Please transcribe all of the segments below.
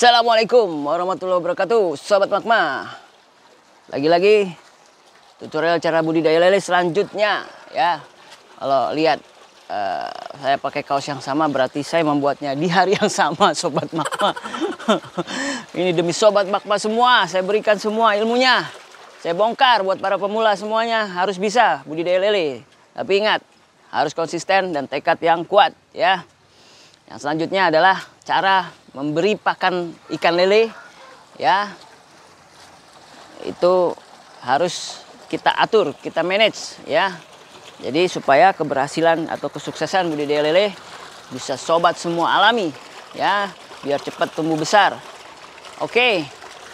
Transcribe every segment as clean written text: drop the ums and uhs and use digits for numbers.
Assalamualaikum warahmatullahi wabarakatuh, Sobat Magma. Lagi-lagi tutorial cara budidaya lele selanjutnya ya. Kalau lihat saya pakai kaos yang sama, berarti saya membuatnya di hari yang sama, Sobat Magma. Ini demi Sobat Magma semua, saya berikan semua ilmunya. Saya bongkar buat para pemula semuanya, harus bisa budidaya lele. Tapi ingat, harus konsisten dan tekad yang kuat ya. Yang selanjutnya adalah cara memberi pakan ikan lele ya. Itu harus kita atur, kita manage ya. Jadi supaya keberhasilan atau kesuksesan budidaya lele bisa sobat semua alami ya, biar cepat tumbuh besar. Oke,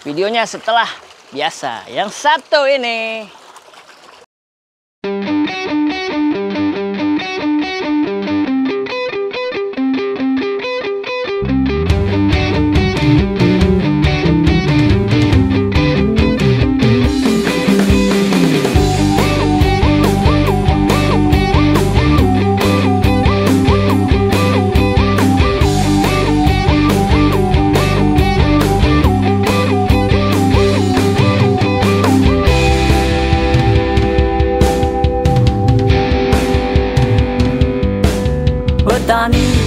videonya setelah biasa yang satu ini.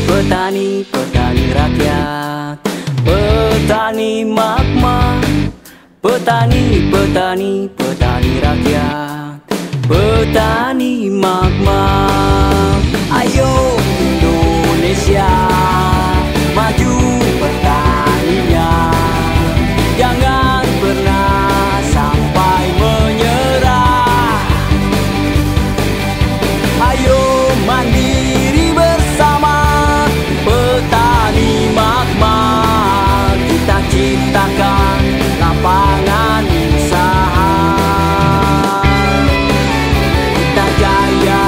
Petani, petani rakyat, petani magma, petani, petani, petani rakyat, petani magma. Ayo Indonesia, maju petaninya, jangan pernah sampai menyerah. Ayo mandiri bersama petani magma, kita ciptakan lapangan usaha, kita jaya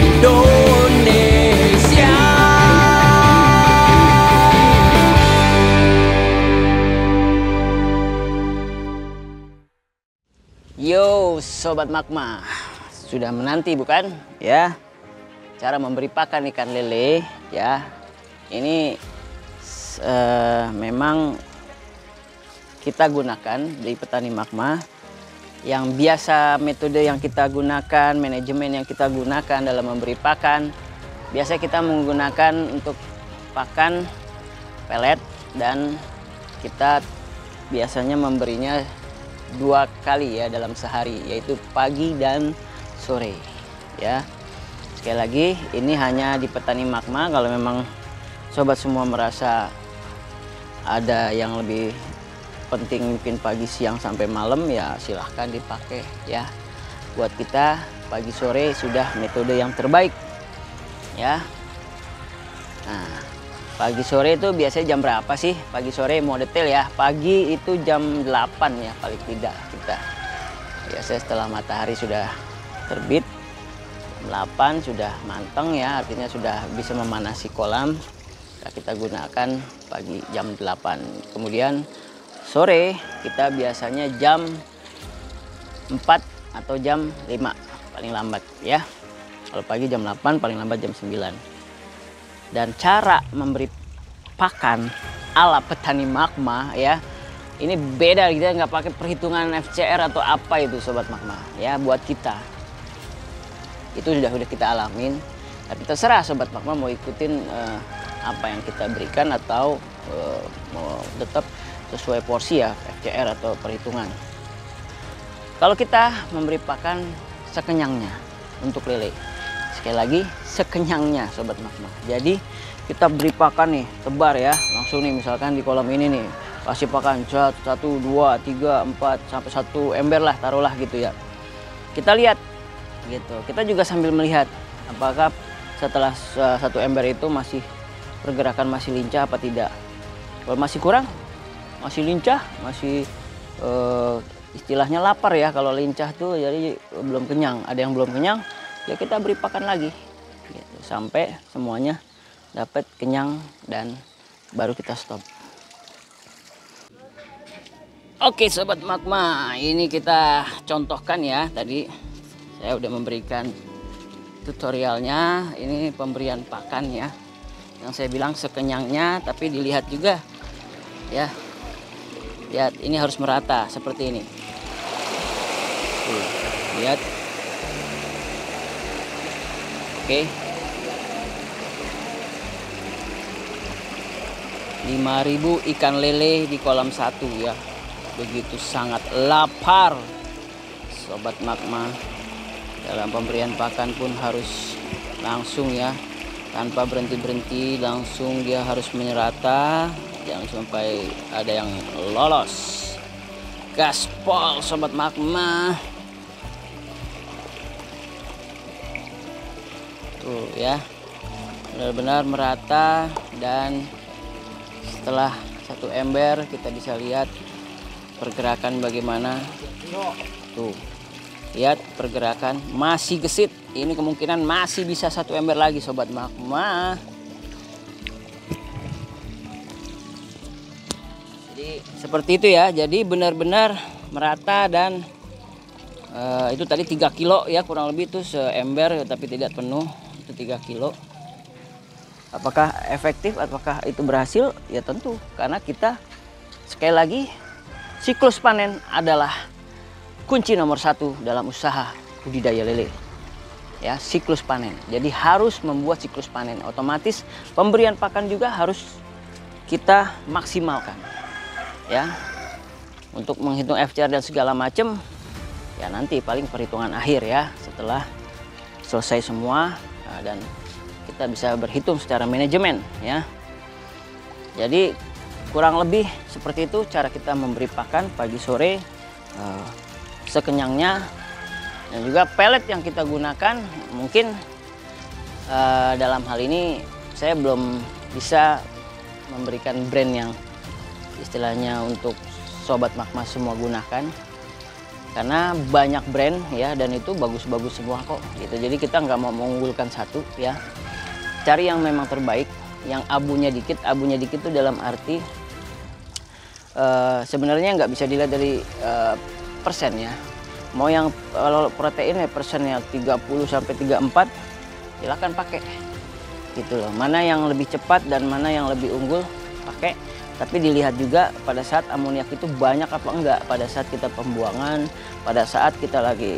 Indonesia. Yo Sobat Magma, sudah menanti bukan ya cara memberi pakan ikan lele ya. Ini memang kita gunakan di petani magma. Yang biasa metode yang kita gunakan, manajemen yang kita gunakan dalam memberi pakan, biasa kita menggunakan untuk pakan pelet, dan kita biasanya memberinya 2 kali ya dalam sehari, yaitu pagi dan sore ya. Sekali lagi, ini hanya di petani magma. Kalau memang sobat semua merasa ada yang lebih penting, mungkin pagi, siang, sampai malam, ya silahkan dipakai ya. Buat kita pagi sore sudah metode yang terbaik ya. Nah, pagi sore itu biasanya jam berapa sih? Pagi sore mau detail ya. Pagi itu jam 8 ya paling tidak kita. Biasanya setelah matahari sudah terbit, 8 sudah matang ya, artinya sudah bisa memanasi kolam. Nah, kita gunakan pagi jam 8. Kemudian sore kita biasanya jam 4 atau jam 5 paling lambat ya. Kalau pagi jam 8, paling lambat jam 9. Dan cara memberi pakan ala petani magma ya, ini beda, kita nggak pakai perhitungan FCR atau apa itu Sobat Magma ya. Buat kita itu sudah kita alamin, tapi terserah Sobat Magma mau ikutin apa yang kita berikan atau mau tetap sesuai porsi ya, FCR atau perhitungan. Kalau kita memberi pakan sekenyangnya untuk lele, sekali lagi sekenyangnya Sobat Magma. Jadi kita beri pakan nih, tebar ya, langsung nih misalkan di kolam ini nih, kasih pakan 1, 2, 3, 4 sampai 1 ember lah, taruhlah gitu ya. Kita lihat gitu. Kita juga sambil melihat apakah setelah 1 ember itu masih pergerakan masih lincah apa tidak. Kalau masih kurang, masih lincah, masih istilahnya lapar ya. Kalau lincah tuh jadi belum kenyang, ada yang belum kenyang, ya kita beri pakan lagi gitu, sampai semuanya dapat kenyang dan baru kita stop. Oke Sobat Magma, ini kita contohkan ya, tadi saya udah memberikan tutorialnya. Ini pemberian pakan ya, yang saya bilang sekenyangnya, tapi dilihat juga Ya, lihat, ini harus merata seperti ini. Tuh, lihat. Oke. 5.000 ikan lele di kolam 1 ya. Begitu sangat lapar Sobat Magma. Dalam pemberian pakan pun harus langsung ya, tanpa berhenti-berhenti, langsung dia harus menyerata, jangan sampai ada yang lolos. Gaspol Sobat Magma. Tuh ya, benar-benar merata. Dan setelah 1 ember kita bisa lihat pergerakan bagaimana. Tuh, lihat pergerakan, masih gesit. Ini kemungkinan masih bisa 1 ember lagi Sobat Magma. Jadi seperti itu ya. Jadi benar-benar merata. Dan itu tadi 3 kilo ya, kurang lebih itu seember, tapi tidak penuh, itu 3 kilo. Apakah efektif, apakah itu berhasil? Ya tentu, karena kita sekali lagi, siklus panen adalah kunci nomor 1 dalam usaha budidaya lele. Ya, siklus panen. Jadi harus membuat siklus panen. Otomatis pemberian pakan juga harus kita maksimalkan. Ya, untuk menghitung FCR dan segala macam, ya nanti paling perhitungan akhir ya, setelah selesai semua. Nah, dan kita bisa berhitung secara manajemen ya. Jadi kurang lebih seperti itu cara kita memberi pakan pagi sore sekenyangnya. Dan juga pelet yang kita gunakan, mungkin dalam hal ini saya belum bisa memberikan brand yang istilahnya untuk Sobat Magma semua gunakan, karena banyak brand ya, dan itu bagus-bagus semua kok gitu. Jadi kita nggak mau mengunggulkan satu ya, cari yang memang terbaik, yang abunya dikit. Abunya dikit itu dalam arti sebenarnya nggak bisa dilihat dari persen ya. Mau yang kalau protein ya persennya 30 sampai 34, silakan pakai gitu loh. Mana yang lebih cepat dan mana yang lebih unggul pakai. Tapi dilihat juga pada saat amoniak itu banyak apa enggak, pada saat kita pembuangan, pada saat kita lagi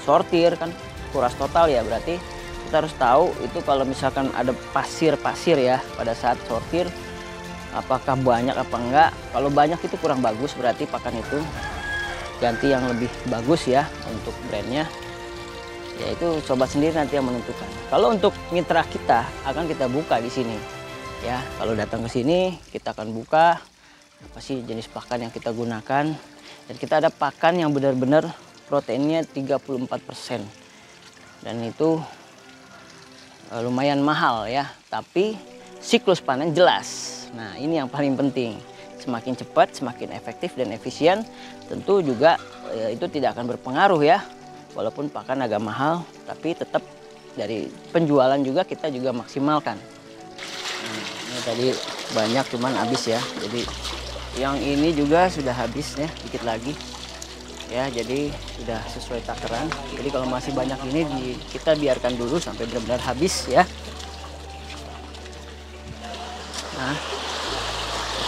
sortir kan, kuras total ya. Berarti kita harus tahu itu kalau misalkan ada pasir-pasir ya pada saat sortir, apakah banyak apa enggak. Kalau banyak itu kurang bagus, berarti pakan itu ganti yang lebih bagus ya untuk brandnya. Yaitu sobat sendiri nanti yang menentukan. Kalau untuk mitra kita akan kita buka di sini ya. Kalau datang ke sini kita akan buka apa sih jenis pakan yang kita gunakan, dan kita ada pakan yang benar-benar proteinnya 34%, dan itu lumayan mahal ya, tapi siklus panen jelas. Nah ini yang paling penting, semakin cepat semakin efektif dan efisien. Tentu juga itu tidak akan berpengaruh ya, walaupun pakan agak mahal, tapi tetap dari penjualan juga kita juga maksimalkan. Ini tadi banyak cuman habis ya, jadi yang ini juga sudah habis ya, dikit lagi ya, jadi sudah sesuai takaran. Jadi kalau masih banyak ini kita biarkan dulu sampai benar-benar habis ya. Nah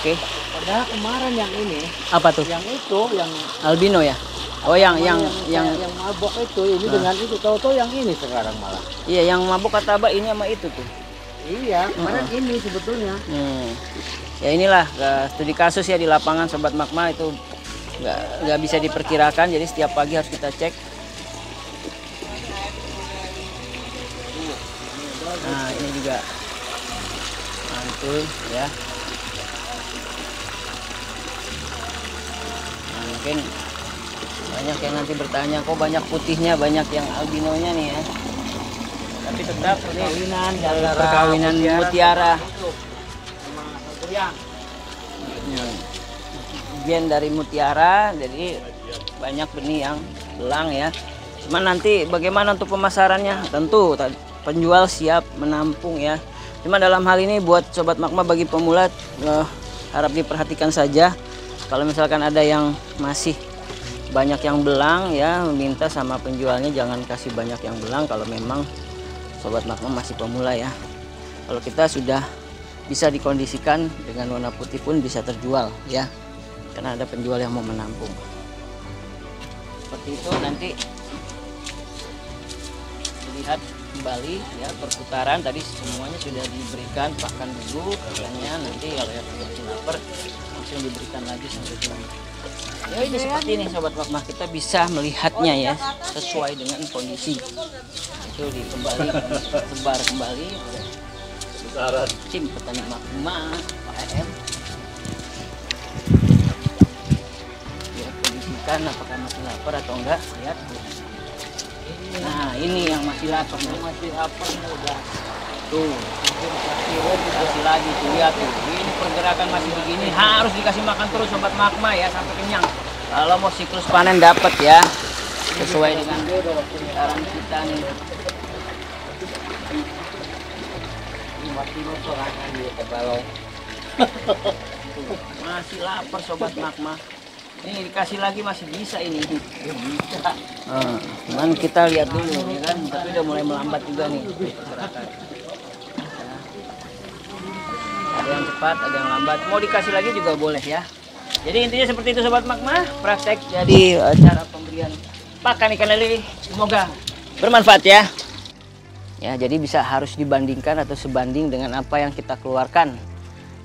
oke. Padahal kemarin yang ini Apa tuh? yang itu yang Albino ya. Oh yang mabok itu ini dengan itu, tahu-tahu yang ini sekarang malah. Iya, yang mabuk kata Abah ini sama itu tuh. Iya, kemarin ini sebetulnya. Ya inilah studi kasus ya di lapangan Sobat Magma, itu nggak bisa diperkirakan. Jadi setiap pagi harus kita cek. Nah ini juga mantul ya. Nah, mungkin banyak yang nanti bertanya, kok banyak putihnya, banyak yang albinonya nih ya. Tapi tetap perkawinan mutiara. Gen dari mutiara, jadi banyak benih yang belang ya. Cuman nanti bagaimana untuk pemasarannya, tentu penjual siap menampung ya. Cuma dalam hal ini buat Sobat Magma bagi pemula harap diperhatikan saja. Kalau misalkan ada yang masih banyak yang belang ya, minta sama penjualnya jangan kasih banyak yang belang kalau memang Sobat Magma masih pemula ya. Kalau kita sudah bisa dikondisikan dengan warna putih pun bisa terjual ya, karena ada penjual yang mau menampung. Seperti itu nanti lihat kembali ya perputaran. Tadi semuanya sudah diberikan pakan dulu, katanya nanti kalau yang masih lapar langsung diberikan lagi sampai pulang. Ya ini seperti ini sobat Magma, kita bisa melihatnya ya sesuai dengan kondisi. Itu kembali sebar kembali tim petani Magma Pak EM. Ya kondisikan apakah masih lapar atau enggak, lihat. Nah ini yang masih lapar, udah tuh kasih lagi tuh, lihat tuh, ini pergerakan masih begini, harus dikasih makan terus sobat Magma ya sampai kenyang kalau mau siklus panen dapat ya, sesuai dengan saran kita nih. Masih lapar sobat Magma. Ini dikasih lagi masih bisa ini. Bisa. Cuman kita lihat dulu ya kan, tapi udah mulai melambat juga nih. Ada yang cepat, ada yang lambat. Mau dikasih lagi juga boleh ya. Jadi intinya seperti itu sobat Magma, praktek jadi cara pemberian pakan ikan lele. Semoga bermanfaat ya. Ya, jadi bisa harus dibandingkan atau sebanding dengan apa yang kita keluarkan.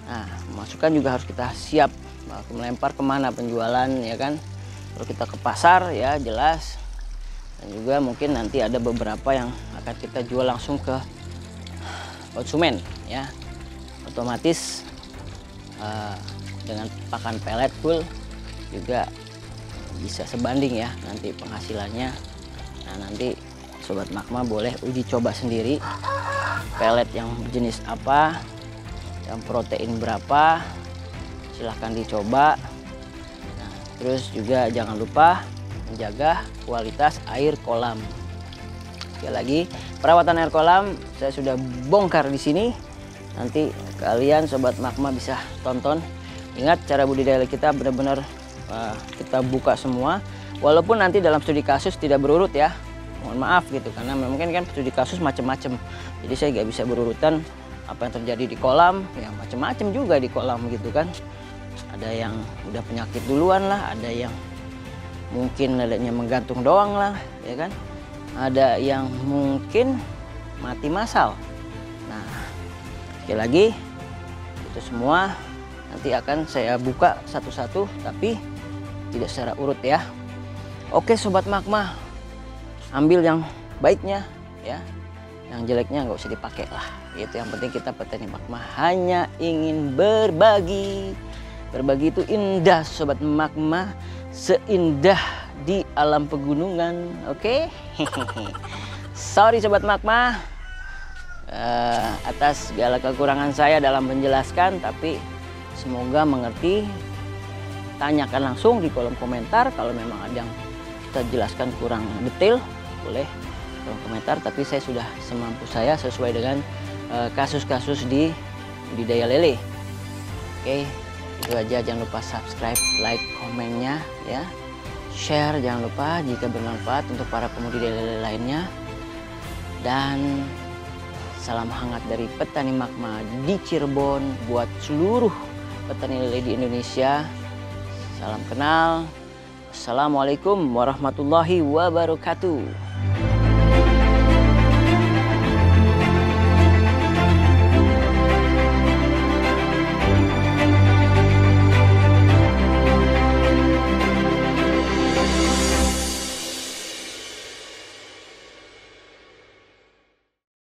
Nah, masukan juga harus kita siap melempar kemana penjualan ya kan. Kalau kita ke pasar ya jelas, dan juga mungkin nanti ada beberapa yang akan kita jual langsung ke konsumen ya, otomatis dengan pakan pelet full juga bisa sebanding ya nanti penghasilannya. Nah nanti sobat Magma boleh uji coba sendiri pelet yang jenis apa, yang protein berapa, silahkan dicoba. Nah, terus juga jangan lupa menjaga kualitas air kolam. Sekali lagi, perawatan air kolam saya sudah bongkar di sini. Nanti kalian sobat Magma bisa tonton. Ingat cara budidaya kita benar-benar kita buka semua. Walaupun nanti dalam studi kasus tidak berurut ya. Mohon maaf gitu karena mungkin kan studi kasus macam-macam. Jadi saya nggak bisa berurutan apa yang terjadi di kolam, ya macam-macam juga di kolam gitu kan. Ada yang udah penyakit duluan lah, ada yang mungkin lelenya menggantung doang lah, ya kan. Ada yang mungkin mati massal. Nah, sekali lagi itu semua nanti akan saya buka satu-satu tapi tidak secara urut ya. Oke sobat Magma, ambil yang baiknya ya, yang jeleknya nggak usah dipakai lah. Itu yang penting kita petani Magma hanya ingin berbagi. Berbagi itu indah sobat Magma, seindah di alam pegunungan. Oke? Sorry sobat Magma atas segala kekurangan saya dalam menjelaskan, tapi semoga mengerti. Tanyakan langsung di kolom komentar kalau memang ada yang kita jelaskan kurang detail, boleh kolom komentar, tapi saya sudah semampu saya sesuai dengan kasus-kasus di budidaya lele. Oke, itu aja. Jangan lupa subscribe, like, komennya ya, share jangan lupa jika bermanfaat untuk para pembudidaya lele lainnya. Dan salam hangat dari petani Magma di Cirebon buat seluruh petani lele di Indonesia. Salam kenal. Assalamualaikum warahmatullahi wabarakatuh.